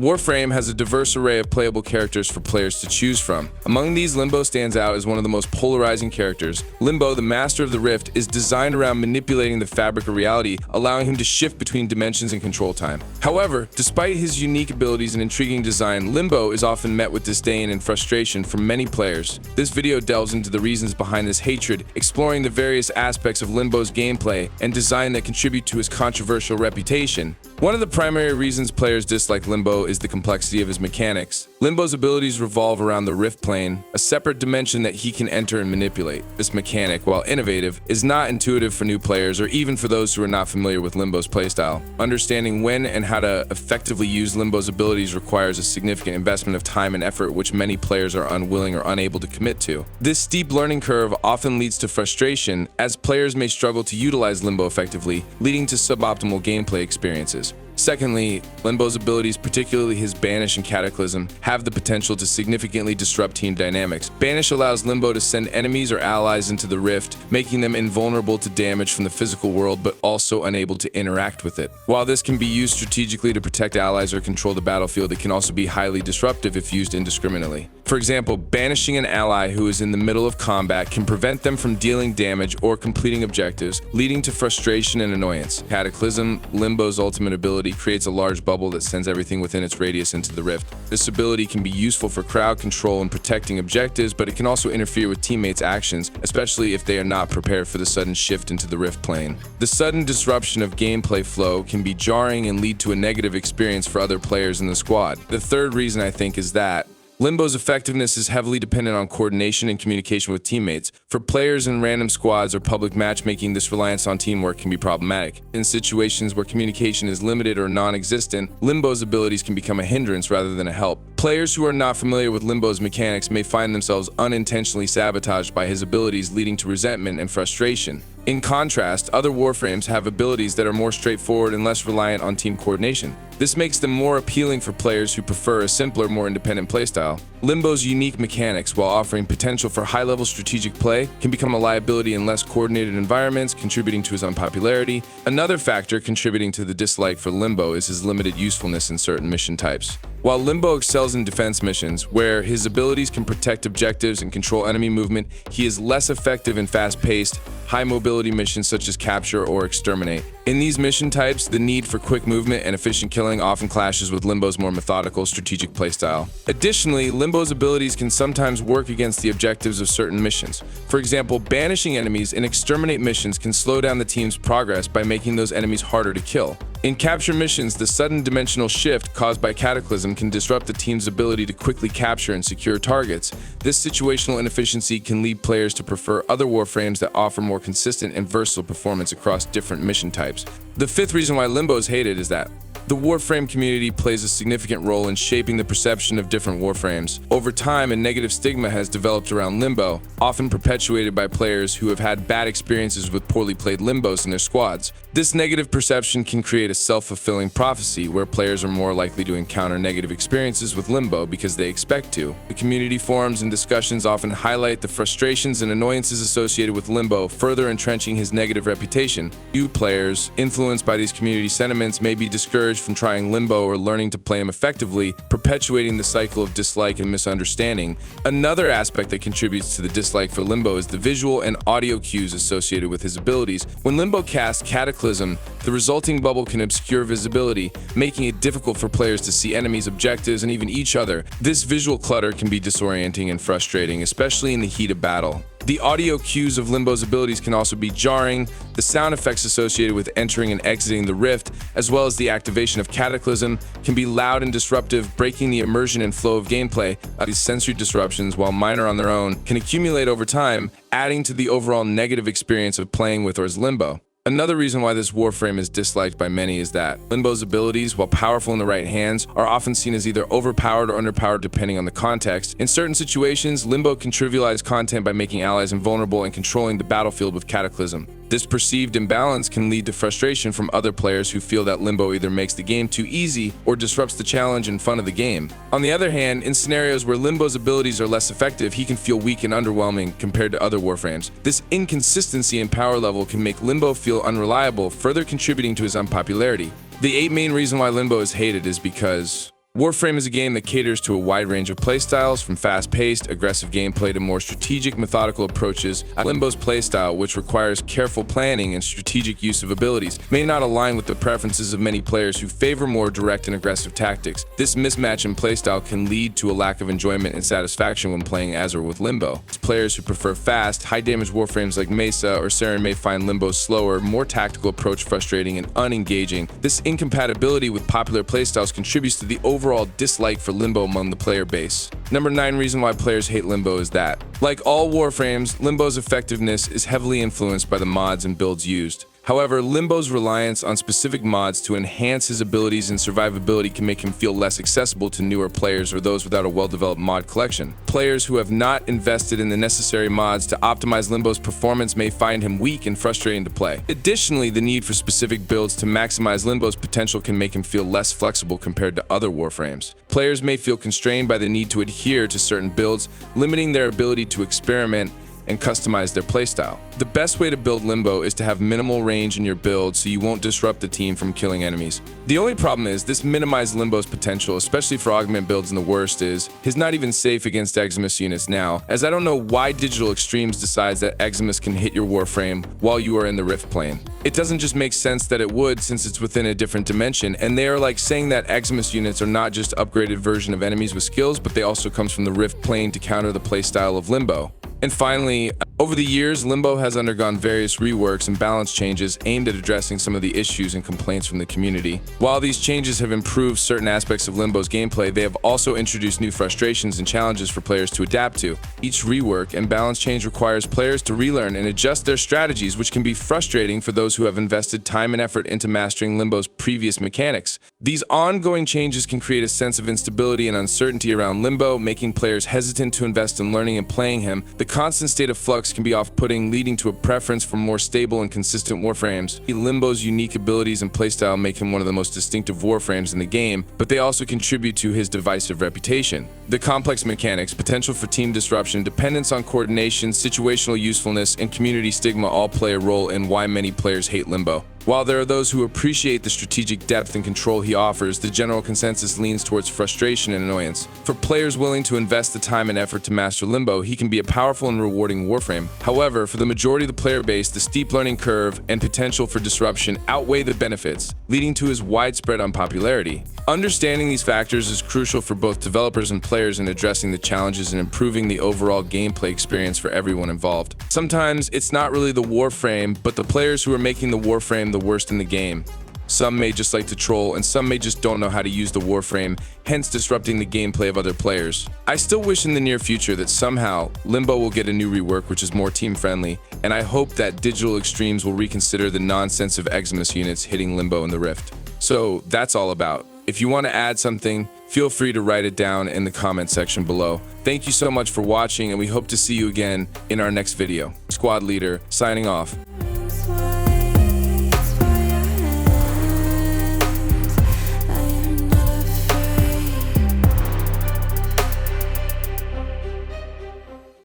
Warframe has a diverse array of playable characters for players to choose from. Among these, Limbo stands out as one of the most polarizing characters. Limbo, the master of the rift, is designed around manipulating the fabric of reality, allowing him to shift between dimensions and control time. However, despite his unique abilities and intriguing design, Limbo is often met with disdain and frustration from many players. This video delves into the reasons behind this hatred, exploring the various aspects of Limbo's gameplay and design that contribute to his controversial reputation. One of the primary reasons players dislike Limbo is the complexity of his mechanics. Limbo's abilities revolve around the rift plane, a separate dimension that he can enter and manipulate. This mechanic, while innovative, is not intuitive for new players or even for those who are not familiar with Limbo's playstyle. Understanding when and how to effectively use Limbo's abilities requires a significant investment of time and effort which many players are unwilling or unable to commit to. This steep learning curve often leads to frustration, as players may struggle to utilize Limbo effectively, leading to suboptimal gameplay experiences. Secondly, Limbo's abilities, particularly his Banish and Cataclysm, have the potential to significantly disrupt team dynamics. Banish allows Limbo to send enemies or allies into the rift, making them invulnerable to damage from the physical world but also unable to interact with it. While this can be used strategically to protect allies or control the battlefield, it can also be highly disruptive if used indiscriminately. For example, banishing an ally who is in the middle of combat can prevent them from dealing damage or completing objectives, leading to frustration and annoyance. Cataclysm, Limbo's ultimate ability, creates a large bubble that sends everything within its radius into the rift. This ability can be useful for crowd control and protecting objectives, but it can also interfere with teammates' actions, especially if they are not prepared for the sudden shift into the rift plane. The sudden disruption of gameplay flow can be jarring and lead to a negative experience for other players in the squad. The third reason I think is that Limbo's effectiveness is heavily dependent on coordination and communication with teammates. For players in random squads or public matchmaking, this reliance on teamwork can be problematic. In situations where communication is limited or non-existent, Limbo's abilities can become a hindrance rather than a help. Players who are not familiar with Limbo's mechanics may find themselves unintentionally sabotaged by his abilities, leading to resentment and frustration. In contrast, other Warframes have abilities that are more straightforward and less reliant on team coordination. This makes them more appealing for players who prefer a simpler, more independent playstyle. Limbo's unique mechanics, while offering potential for high-level strategic play, can become a liability in less coordinated environments, contributing to his unpopularity. Another factor contributing to the dislike for Limbo is his limited usefulness in certain mission types. While Limbo excels in defense missions, where his abilities can protect objectives and control enemy movement, he is less effective in fast-paced, high-mobility missions such as capture or exterminate. In these mission types, the need for quick movement and efficient killing often clashes with Limbo's more methodical, strategic playstyle. Additionally, Limbo's abilities can sometimes work against the objectives of certain missions. For example, banishing enemies in exterminate missions can slow down the team's progress by making those enemies harder to kill. In capture missions, the sudden dimensional shift caused by Cataclysm can disrupt the team's ability to quickly capture and secure targets. This situational inefficiency can lead players to prefer other Warframes that offer more consistent and versatile performance across different mission types. The fifth reason why Limbo is hated is that the Warframe community plays a significant role in shaping the perception of different Warframes. Over time, a negative stigma has developed around Limbo, often perpetuated by players who have had bad experiences with poorly played Limbos in their squads. This negative perception can create a self-fulfilling prophecy where players are more likely to encounter negative experiences with Limbo because they expect to. The community forums and discussions often highlight the frustrations and annoyances associated with Limbo, further entrenching his negative reputation. New players, influenced by these community sentiments, may be discouraged from trying Limbo or learning to play him effectively, perpetuating the cycle of dislike and misunderstanding. Another aspect that contributes to the dislike for Limbo is the visual and audio cues associated with his abilities. When Limbo casts Cataclysm, the resulting bubble can obscure visibility, making it difficult for players to see enemies, objectives, and even each other. This visual clutter can be disorienting and frustrating, especially in the heat of battle. The audio cues of Limbo's abilities can also be jarring. The sound effects associated with entering and exiting the rift, as well as the activation of Cataclysm, can be loud and disruptive, breaking the immersion and flow of gameplay. These sensory disruptions, while minor on their own, can accumulate over time, adding to the overall negative experience of playing with or as Limbo. Another reason why this Warframe is disliked by many is that Limbo's abilities, while powerful in the right hands, are often seen as either overpowered or underpowered depending on the context. In certain situations, Limbo can trivialize content by making allies invulnerable and controlling the battlefield with Cataclysm. This perceived imbalance can lead to frustration from other players who feel that Limbo either makes the game too easy or disrupts the challenge and fun of the game. On the other hand, in scenarios where Limbo's abilities are less effective, he can feel weak and underwhelming compared to other Warframes. This inconsistency in power level can make Limbo feel unreliable, further contributing to his unpopularity. The 8th main reason why Limbo is hated is because Warframe is a game that caters to a wide range of playstyles, from fast-paced, aggressive gameplay to more strategic, methodical approaches. Limbo's playstyle, which requires careful planning and strategic use of abilities, may not align with the preferences of many players who favor more direct and aggressive tactics. This mismatch in playstyle can lead to a lack of enjoyment and satisfaction when playing as or with Limbo. Players who prefer fast, high-damage Warframes like Mesa or Saren may find Limbo's slower, more tactical approach frustrating and unengaging. This incompatibility with popular playstyles contributes to the overall dislike for Limbo among the player base. Number 9 reason why players hate Limbo is that, like all Warframes, Limbo's effectiveness is heavily influenced by the mods and builds used. However, Limbo's reliance on specific mods to enhance his abilities and survivability can make him feel less accessible to newer players or those without a well-developed mod collection. Players who have not invested in the necessary mods to optimize Limbo's performance may find him weak and frustrating to play. Additionally, the need for specific builds to maximize Limbo's potential can make him feel less flexible compared to other Warframes. Players may feel constrained by the need to adhere to certain builds, limiting their ability to experiment and customize their playstyle. The best way to build Limbo is to have minimal range in your build so you won't disrupt the team from killing enemies. The only problem is this minimizes Limbo's potential, especially for augment builds, and the worst is, he's not even safe against Eximus units now, as I don't know why Digital Extremes decides that Eximus can hit your Warframe while you are in the Rift plane. It doesn't just make sense that it would, since it's within a different dimension, and they are like saying that Eximus units are not just upgraded version of enemies with skills, but they also comes from the Rift plane to counter the playstyle of Limbo. And finally, over the years, Limbo has undergone various reworks and balance changes aimed at addressing some of the issues and complaints from the community. While these changes have improved certain aspects of Limbo's gameplay, they have also introduced new frustrations and challenges for players to adapt to. Each rework and balance change requires players to relearn and adjust their strategies, which can be frustrating for those who have invested time and effort into mastering Limbo's previous mechanics. These ongoing changes can create a sense of instability and uncertainty around Limbo, making players hesitant to invest in learning and playing him. The constant state of flux can be off-putting, leading to a preference for more stable and consistent Warframes. Limbo's unique abilities and playstyle make him one of the most distinctive Warframes in the game, but they also contribute to his divisive reputation. The complex mechanics, potential for team disruption, dependence on coordination, situational usefulness, and community stigma all play a role in why many players hate Limbo. While there are those who appreciate the strategic depth and control he offers, the general consensus leans towards frustration and annoyance. For players willing to invest the time and effort to master Limbo, he can be a powerful and rewarding Warframe. However, for the majority of the player base, the steep learning curve and potential for disruption outweigh the benefits, leading to his widespread unpopularity. Understanding these factors is crucial for both developers and players in addressing the challenges and improving the overall gameplay experience for everyone involved. Sometimes it's not really the Warframe, but the players who are making the Warframe the worst in the game. Some may just like to troll, and some may just don't know how to use the Warframe, hence disrupting the gameplay of other players. I still wish in the near future that somehow Limbo will get a new rework which is more team-friendly, and I hope that Digital Extremes will reconsider the nonsense of Eximus units hitting Limbo in the Rift. So that's all about. If you want to add something, feel free to write it down in the comment section below. Thank you so much for watching, and we hope to see you again in our next video. Squad Leader, signing off.